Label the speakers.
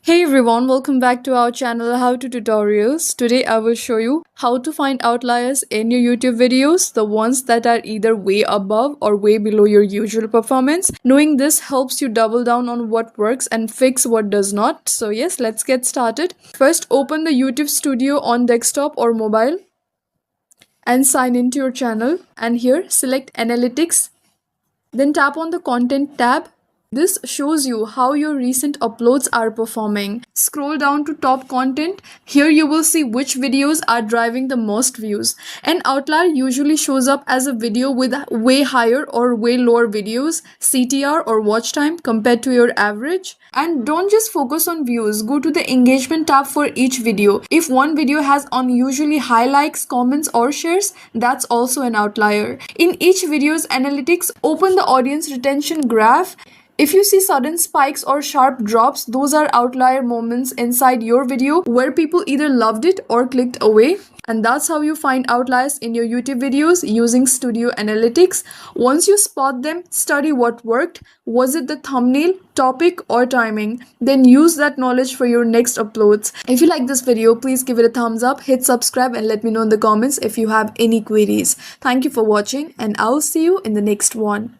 Speaker 1: Hey everyone, welcome back to our channel How to Tutorials. Today I will show you how to find outliers in your YouTube videos, the ones that are either way above or way below your usual performance. Knowing this helps you double down on what works and fix what does not. So yes, let's get started. First, open the YouTube Studio on desktop or mobile and sign into your channel. And here, select Analytics. Then tap on the Content tab. This shows you how your recent uploads are performing. Scroll down to top content. Here you will see which videos are driving the most views. An outlier usually shows up as a video with way higher or way lower videos, CTR or watch time compared to your average. And don't just focus on views. Go to the engagement tab for each video. If one video has unusually high likes, comments or shares, that's also an outlier. In each video's analytics, open the audience retention graph. If you see sudden spikes or sharp drops, those are outlier moments inside your video where people either loved it or clicked away. And that's how you find outliers in your YouTube videos using Studio Analytics. Once you spot them, study what worked. Was it the thumbnail, topic, or timing? Then use that knowledge for your next uploads. If you like this video, please give it a thumbs up, hit subscribe, and let me know in the comments if you have any queries. Thank you for watching, and I'll see you in the next one.